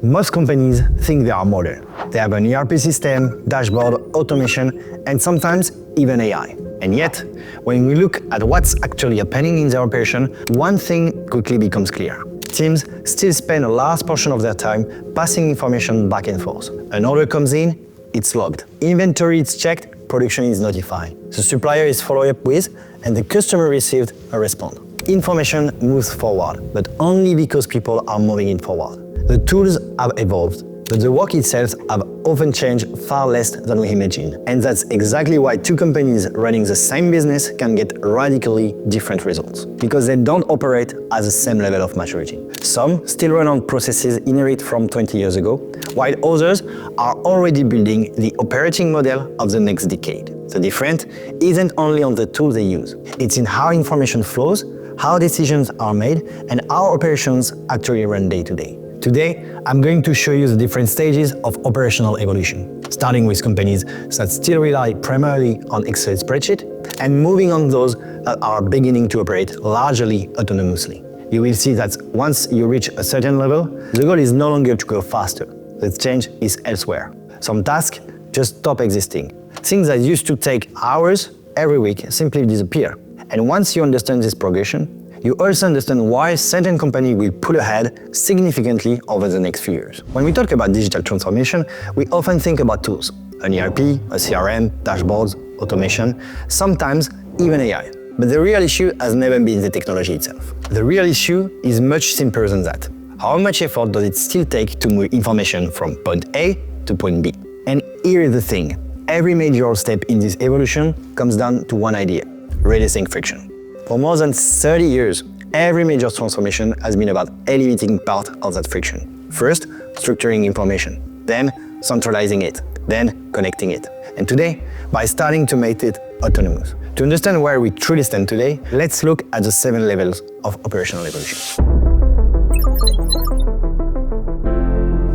Most companies think they are modern. They have an ERP system, dashboard, automation, and sometimes even AI. And yet, when we look at what's actually happening in their operation, one thing quickly becomes clear. Teams still spend a large portion of their time passing information back and forth. An order comes in, it's logged. Inventory is checked, production is notified. The supplier is followed up with, and the customer received a response. Information moves forward, but only because people are moving it forward. The tools have evolved, but the work itself have often changed far less than we imagined. And that's exactly why two companies running the same business can get radically different results, because they don't operate at the same level of maturity. Some still run on processes inherited from 20 years ago, while others are already building the operating model of the next decade. The difference isn't only on the tools they use, it's in how information flows, how decisions are made, and how operations actually run day to day. Today, I'm going to show you the different stages of operational evolution, starting with companies that still rely primarily on Excel spreadsheet, and moving on those that are beginning to operate largely autonomously. You will see that once you reach a certain level, the goal is no longer to go faster. The change is elsewhere. Some tasks just stop existing. Things that used to take hours every week simply disappear. And once you understand this progression, you also understand why certain companies will pull ahead significantly over the next few years. When we talk about digital transformation, we often think about tools, an ERP, a CRM, dashboards, automation, sometimes even AI. But the real issue has never been the technology itself. The real issue is much simpler than that. How much effort does it still take to move information from point A to point B? And here is the thing. Every major step in this evolution comes down to one idea: reducing friction. For more than 30 years, every major transformation has been about eliminating part of that friction. First, structuring information, then centralizing it, then connecting it. And today, by starting to make it autonomous. To understand where we truly stand today, let's look at the 7 levels of operational evolution.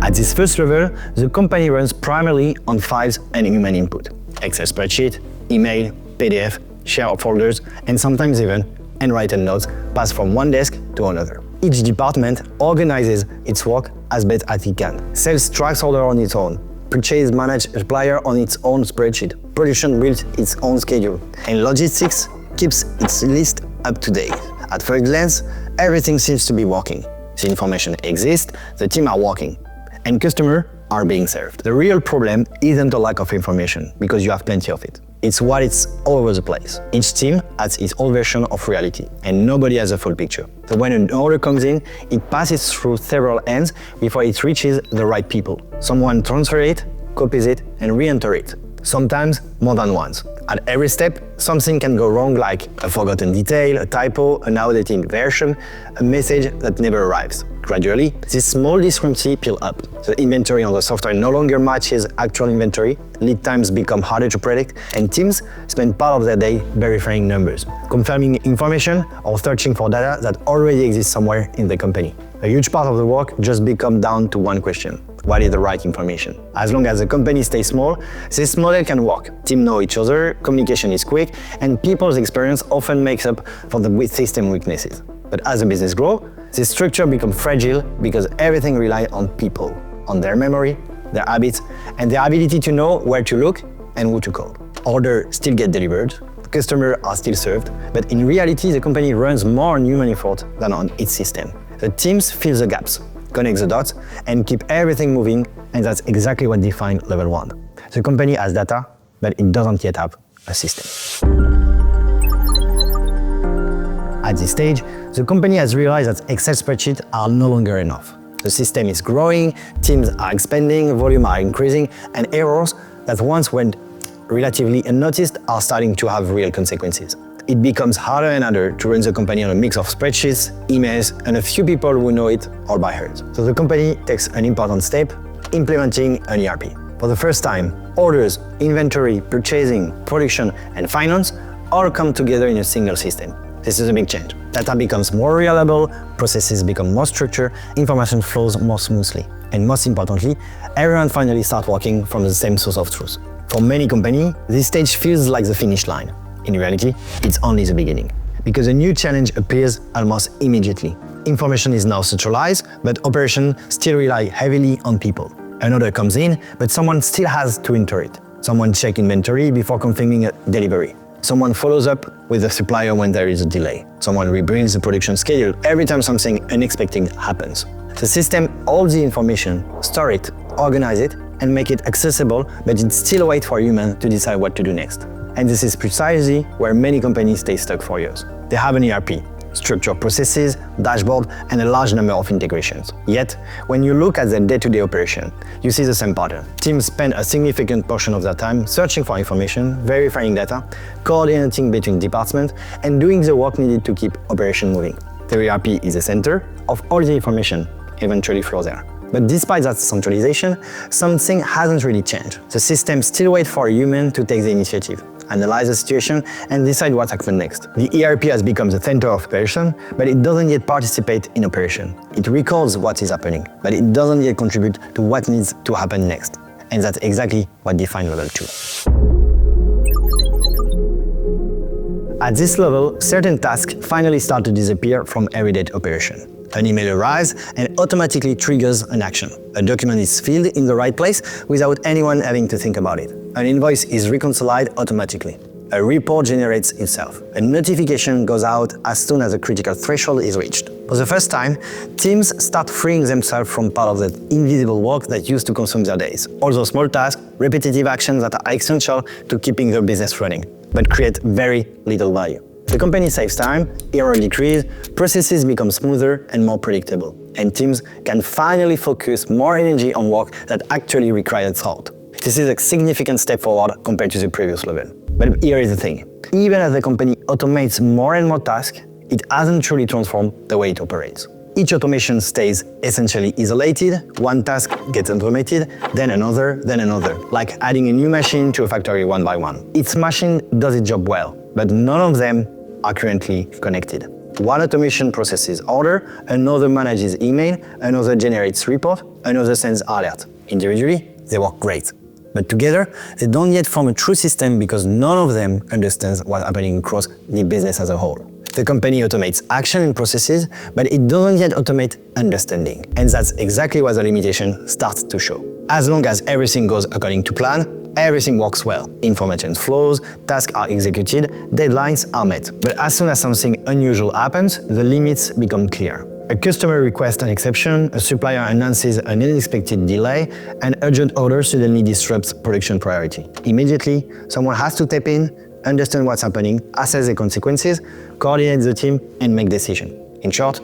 At this first level, the company runs primarily on files and human input: Excel spreadsheet, email, PDF, share folders, and sometimes even handwritten notes pass from one desk to another. Each department organizes its work as best as it can. Sales tracks order on its own. Purchase manages supplier on its own spreadsheet. Production builds its own schedule. And logistics keeps its list up to date. At first glance, everything seems to be working. The information exists, the team are working, and customers are being served. The real problem isn't a lack of information, because you have plenty of it. It's what it's all over the place. Each team has its own version of reality, and nobody has a full picture. So when an order comes in, it passes through several hands before it reaches the right people. Someone transfers it, copies it, and re-enters it. Sometimes more than once. At every step, something can go wrong, like a forgotten detail, a typo, an outdated version, a message that never arrives. Gradually, this small discrepancy piles up. The inventory on the software no longer matches actual inventory, lead times become harder to predict, and teams spend part of their day verifying numbers, confirming information, or searching for data that already exists somewhere in the company. A huge part of the work just becomes down to one question: what is the right information? As long as the company stays small, this model can work. Teams know each other, communication is quick, and people's experience often makes up for the system weaknesses. But as the business grows, this structure becomes fragile because everything relies on people, on their memory, their habits, and their ability to know where to look and who to call. Orders still get delivered, customers are still served, but in reality, the company runs more on human effort than on its system. The teams fill the gaps, connect the dots, and keep everything moving, and that's exactly what defines level 1. The company has data, but it doesn't yet have a system. At this stage, the company has realized that Excel spreadsheets are no longer enough. The system is growing, teams are expanding, volume are increasing, and errors that once went relatively unnoticed are starting to have real consequences. It becomes harder and harder to run the company on a mix of spreadsheets, emails, and a few people who know it all by heart. So the company takes an important step, implementing an ERP. For the first time, orders, inventory, purchasing, production, and finance all come together in a single system. This is a big change. Data becomes more reliable, processes become more structured, information flows more smoothly. And most importantly, everyone finally starts working from the same source of truth. For many companies, this stage feels like the finish line. In reality, it's only the beginning, because a new challenge appears almost immediately: Information is now centralized, but operations still rely heavily on people. An order comes in, but someone still has to enter it. Someone checks inventory before confirming a delivery. Someone follows up with the supplier when there is a delay. Someone rebuilds the production schedule every time something unexpected happens. The system holds the information, store it, organize it, and make it accessible, but it still waits for humans to decide what to do next. And this is precisely where many companies stay stuck for years. They have an ERP, structured processes, dashboard, and a large number of integrations. Yet, when you look at their day-to-day operation, you see the same pattern. Teams spend a significant portion of their time searching for information, verifying data, coordinating between departments, and doing the work needed to keep operation moving. The ERP is the center of all the information eventually flows there. But despite that centralization, something hasn't really changed. The system still waits for a human to take the initiative, analyze the situation, and decide what happens next. The ERP has become the center of operation, but it doesn't yet participate in operation. It records what is happening, but it doesn't yet contribute to what needs to happen next. And that's exactly what defines level 2. At this level, certain tasks finally start to disappear from everyday operation. An email arrives and automatically triggers an action. A document is filled in the right place without anyone having to think about it. An invoice is reconciled automatically. A report generates itself. A notification goes out as soon as a critical threshold is reached. For the first time, teams start freeing themselves from part of the invisible work that used to consume their days. All those small tasks, repetitive actions that are essential to keeping their business running, but create very little value. The company saves time, errors decrease, processes become smoother and more predictable, and teams can finally focus more energy on work that actually requires thought. This is a significant step forward compared to the previous level. But here is the thing. Even as the company automates more and more tasks, it hasn't truly transformed the way it operates. Each automation stays essentially isolated. One task gets automated, then another, like adding a new machine to a factory one by one. Each machine does its job well, but none of them are currently connected. One automation processes order, another manages email, another generates report, another sends alert. Individually, they work great. But together, they don't yet form a true system because none of them understands what's happening across the business as a whole. The company automates action and processes, but it doesn't yet automate understanding. And that's exactly where the limitation starts to show. As long as everything goes according to plan, everything works well. Information flows, tasks are executed, deadlines are met. But as soon as something unusual happens, the limits become clear. A customer requests an exception, a supplier announces an unexpected delay, an urgent order suddenly disrupts production priority. Immediately, someone has to step in, understand what's happening, assess the consequences, coordinate the team, and make decisions. In short,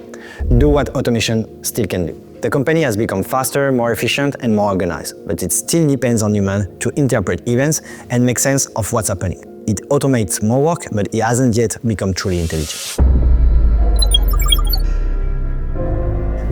do what automation still can do. The company has become faster, more efficient, and more organized, but it still depends on humans to interpret events and make sense of what's happening. It automates more work, but it hasn't yet become truly intelligent.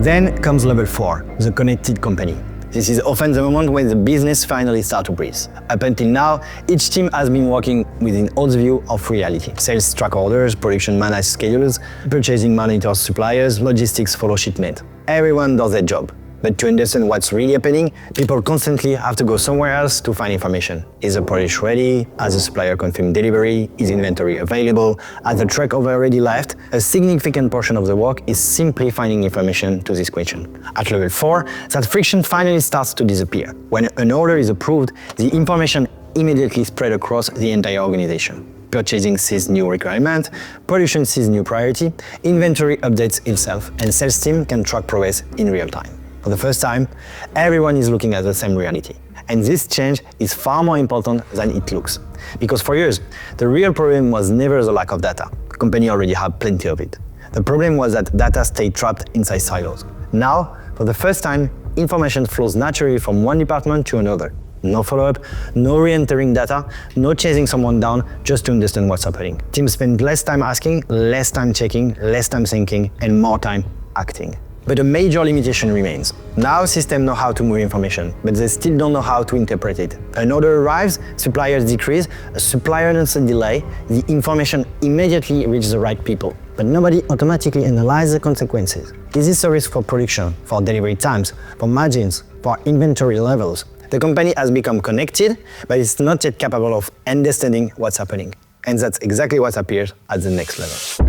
Then comes level 4, the connected company. This is often the moment when the business finally starts to breathe. Up until now, each team has been working within old view of reality. Sales track orders, production manage schedules, purchasing monitors suppliers, logistics follow shipment. Everyone does their job. But to understand what's really happening, people constantly have to go somewhere else to find information. Is the product ready? Has the supplier confirmed delivery? Is inventory available? Has the truck already left? A significant portion of the work is simply finding information to this question. At level 4, that friction finally starts to disappear. When an order is approved, the information immediately spread across the entire organization. Purchasing sees new requirement, production sees new priority, inventory updates itself, and sales team can track progress in real time. For the first time, everyone is looking at the same reality. And this change is far more important than it looks. Because for years, the real problem was never the lack of data. The company already had plenty of it. The problem was that data stayed trapped inside silos. Now, for the first time, information flows naturally from one department to another. No follow-up, no re-entering data, no chasing someone down just to understand what's happening. Teams spend less time asking, less time checking, less time thinking, and more time acting. But a major limitation remains. Now systems know how to move information, but they still don't know how to interpret it. An order arrives, suppliers decrease, a supplier announces a delay, the information immediately reaches the right people. But nobody automatically analyzes the consequences. Is this a risk for production, for delivery times, for margins, for inventory levels? The company has become connected, but it's not yet capable of understanding what's happening. And that's exactly what appears at the next level.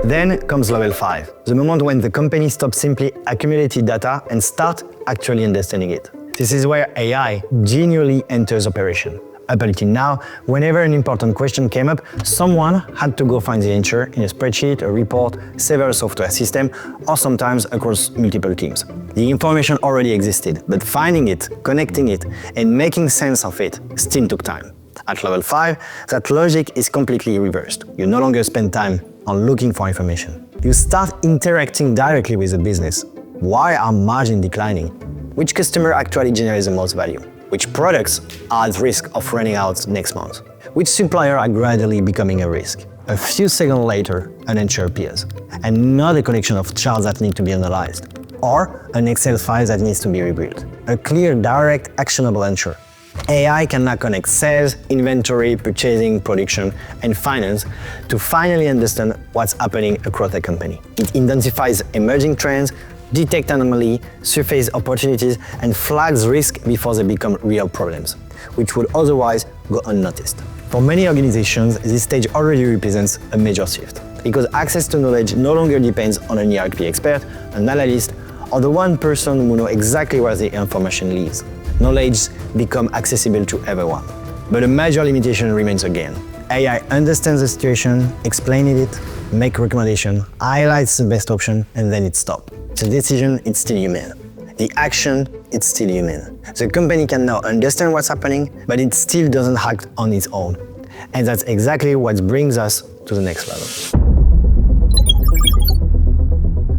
Then comes level 5, the moment when the company stops simply accumulating data and start actually understanding it. This is where AI genuinely enters operation. Up until now, whenever an important question came up, someone had to go find the answer in a spreadsheet, a report, several software systems, or sometimes across multiple teams. The information already existed, but finding it, connecting it, and making sense of it still took time. At level 5, that logic is completely reversed. You no longer spend time on looking for information. You start interacting directly with the business. Why are margins declining? Which customer actually generates the most value? Which products are at risk of running out next month? Which suppliers are gradually becoming a risk? A few seconds later, an answer appears, and not a collection of charts that need to be analyzed, or an Excel file that needs to be rebuilt. A clear, direct, actionable answer. AI can now connect sales, inventory, purchasing, production, and finance to finally understand what's happening across the company. It identifies emerging trends, detect anomaly, surface opportunities, and flags risk before they become real problems, which would otherwise go unnoticed. For many organizations, this stage already represents a major shift, because access to knowledge no longer depends on an ERP expert, an analyst, or the one person who knows exactly where the information lives. Knowledge becomes accessible to everyone. But a major limitation remains again. AI understands the situation, explains it, makes recommendations, highlights the best option, and then it stops. The decision is still human. The action is still human. The company can now understand what's happening, but it still doesn't act on its own. And that's exactly what brings us to the next level.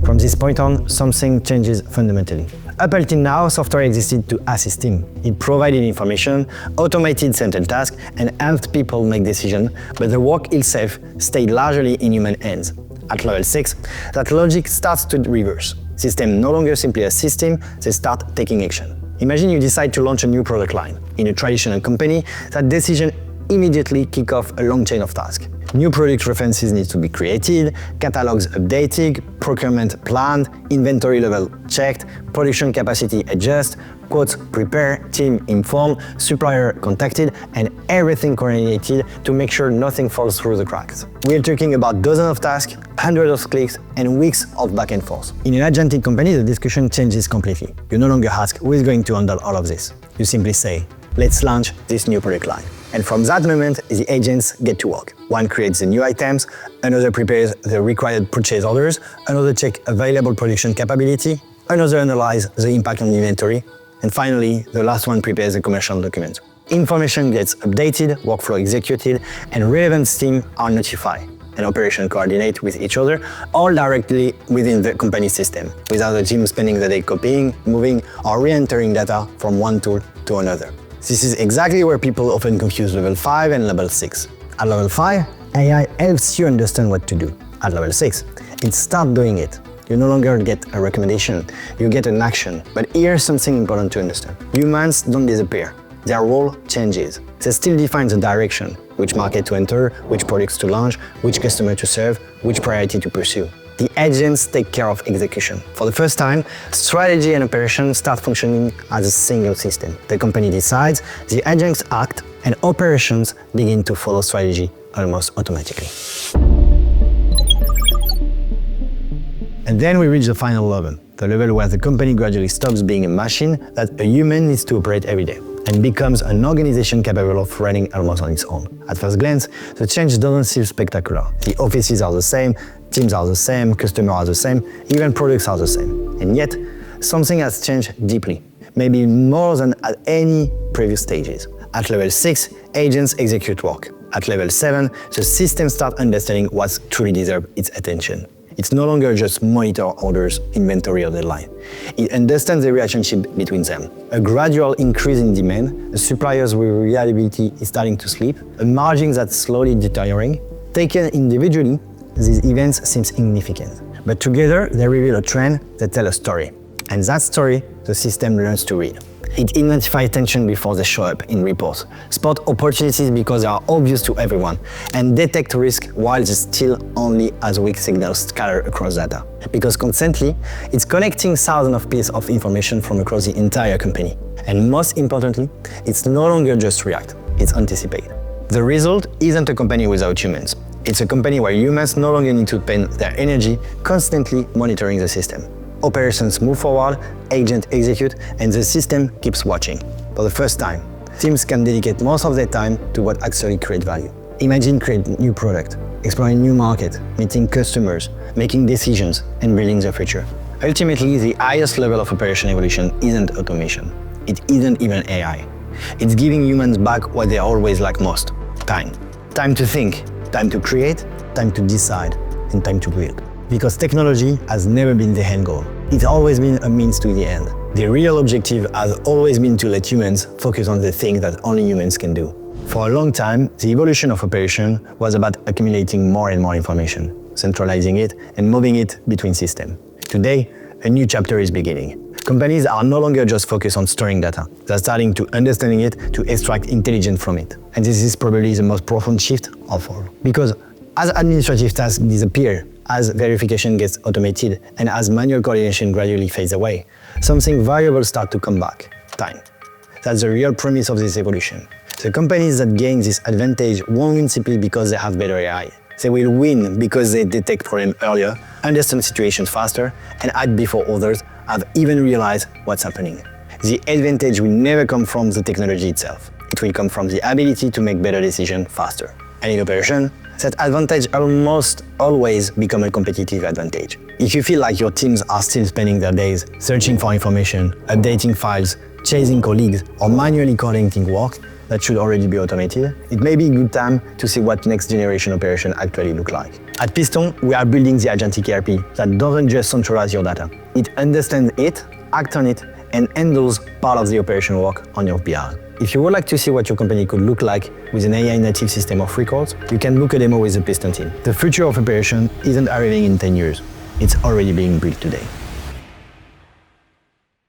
From this point on, something changes fundamentally. Up until now, software existed to assist team. It provided information, automated certain tasks, and helped people make decisions, but the work itself stayed largely in human hands. At level 6, that logic starts to reverse. Systems no longer simply a system, they start taking action. Imagine you decide to launch a new product line. In a traditional company, that decision immediately kicks off a long chain of tasks. New product references need to be created, catalogs updated, procurement planned, inventory level checked, production capacity adjusted, quotes prepared, team informed, supplier contacted, and everything coordinated to make sure nothing falls through the cracks. We're talking about dozens of tasks, hundreds of clicks, and weeks of back and forth. In an agentic company, the discussion changes completely. You no longer ask who is going to handle all of this. You simply say, let's launch this new product line. And from that moment, the agents get to work. One creates the new items, another prepares the required purchase orders, another checks available production capability, another analyzes the impact on inventory, and finally, the last one prepares the commercial document. Information gets updated, workflow executed, and relevant teams are notified, and operations coordinate with each other, all directly within the company system, without the team spending the day copying, moving, or re-entering data from one tool to another. This is exactly where people often confuse level 5 and level 6. At level 5, AI helps you understand what to do. At level 6, it starts doing it. You no longer get a recommendation, you get an action. But here's something important to understand. Humans don't disappear. Their role changes. They still define the direction, which market to enter, which products to launch, which customer to serve, which priority to pursue. The agents take care of execution. For the first time, strategy and operations start functioning as a single system. The company decides, the agents act, and operations begin to follow strategy almost automatically. And then we reach the final level, the level where the company gradually stops being a machine that a human needs to operate every day, and becomes an organization capable of running almost on its own. At first glance, the change doesn't seem spectacular. The offices are the same, teams are the same, customers are the same, even products are the same. And yet, something has changed deeply, maybe more than at any previous stages. At level 6, agents execute work. At level 7, the system starts understanding what truly deserves its attention. It's no longer just monitor orders, inventory, or deadline. It understands the relationship between them. A gradual increase in demand, a supplier's reliability is starting to slip, a margin that's slowly deteriorating. Taken individually, these events seem insignificant. But together, they reveal a trend that tells a story. And that story, the system learns to read. It identifies tension before they show up in reports, spot opportunities because they are obvious to everyone, and detect risk while they still only as weak signals scatter across data. Because constantly, it's collecting thousands of pieces of information from across the entire company. And most importantly, it's no longer just react, it's anticipate. The result isn't a company without humans. It's a company where humans no longer need to spend their energy constantly monitoring the system. Operations move forward, agents execute, and the system keeps watching. For the first time, teams can dedicate most of their time to what actually creates value. Imagine creating new product, exploring new market, meeting customers, making decisions, and building the future. Ultimately, the highest level of operation evolution isn't automation. It isn't even AI. It's giving humans back what they always lack most: time. Time to think, time to create, time to decide, and time to build. Because technology has never been the end goal. It's always been a means to the end. The real objective has always been to let humans focus on the things that only humans can do. For a long time, the evolution of operation was about accumulating more and more information, centralizing it, and moving it between systems. Today, a new chapter is beginning. Companies are no longer just focused on storing data. They're starting to understanding it, to extract intelligence from it. And this is probably the most profound shift of all. Because as administrative tasks disappear, as verification gets automated, and as manual coordination gradually fades away, something valuable starts to come back: time. That's the real premise of this evolution. The companies that gain this advantage won't win simply because they have better AI. They will win because they detect problems earlier, understand situations faster, and act before others have even realized what's happening. The advantage will never come from the technology itself. It will come from the ability to make better decisions faster. And in operation, that advantage almost always becomes a competitive advantage. If you feel like your teams are still spending their days searching for information, updating files, chasing colleagues, or manually coordinating work that should already be automated, it may be a good time to see what next generation operation actually look like. At Piston, we are building the Agentic ERP that doesn't just centralize your data. It understands it, acts on it, and handles part of the operation work on your behalf. If you would like to see what your company could look like with an AI-native system of records, you can book a demo with the Piston team. The future of operation isn't arriving in 10 years. It's already being built today.